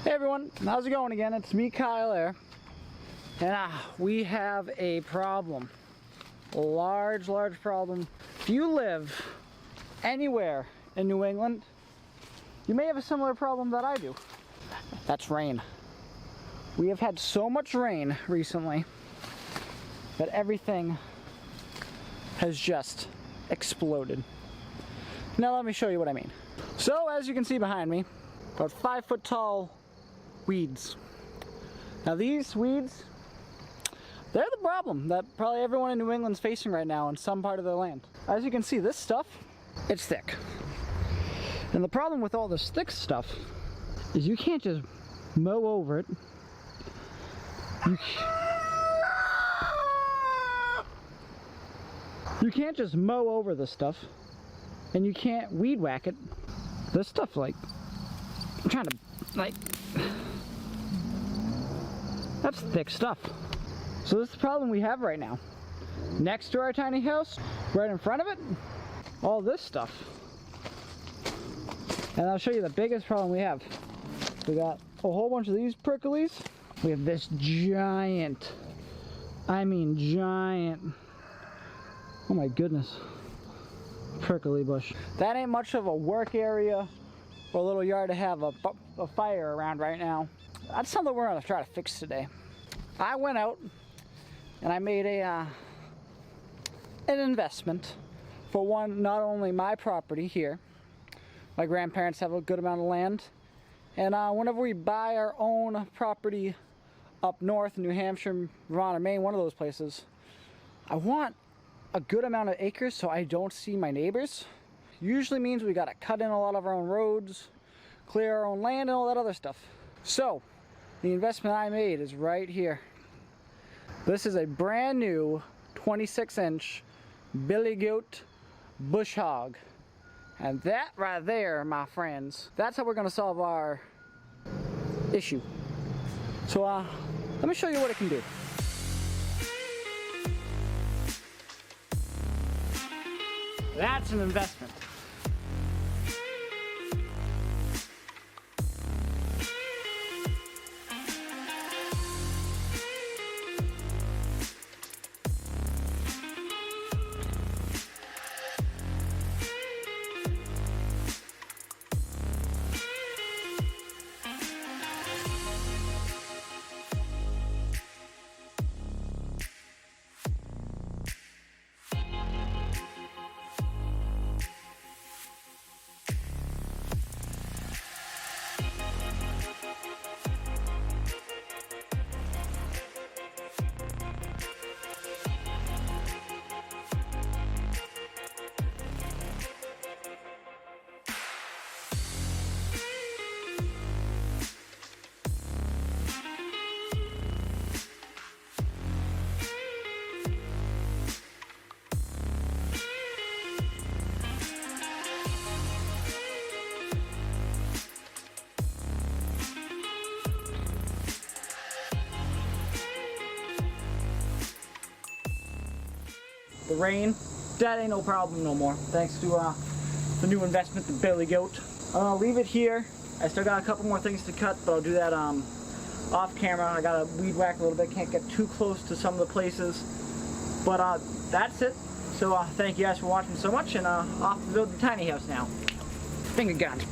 Hey everyone, how's it going again? It's me, Kyle Ayer, and we have a problem. A large problem. If you live anywhere in New England, you may have a similar problem that I do. That's rain. We have had so much rain recently that everything has just exploded. Now let me show you what I mean. So as you can see behind me, about 5 foot tall weeds. Now these weeds, they're the problem that probably everyone in New England's facing right now in some part of their land. As you can see, this stuff, it's thick. And the problem with all this thick stuff is you can't just mow over it. You can't just mow over this stuff, and you can't weed whack it. This stuff, like, I'm trying to, like, that's thick stuff. So this is the problem we have right now. Next to our tiny house, right in front of it, all this stuff. And I'll show you the biggest problem we have. We got a whole bunch of these pricklies. We have this giant, I mean giant, oh my goodness, prickly bush. That ain't much of a work area or a little yard to have a fire around right now. That's something we're gonna try to fix today. I went out and I made an investment for one, not only my property here, my grandparents have a good amount of land, and whenever we buy our own property up north in New Hampshire, Vermont, or Maine, one of those places, I want a good amount of acres so I don't see my neighbors. Usually means we gotta cut in a lot of our own roads, clear our own land, and all that other stuff. So the investment I made is right here. This is a brand new 26-inch billy goat bush hog. And that right there, my friends, that's how we're gonna solve our issue. So let me show you what it can do. That's an investment. The rain, that ain't no problem no more, thanks to the new investment, the billy goat. I'll leave it here. I still got a couple more things to cut, but I'll do that off camera. I gotta weed whack a little bit, can't get too close to some of the places. But that's it. So thank you guys for watching so much, and off to build the tiny house now. Finger guns.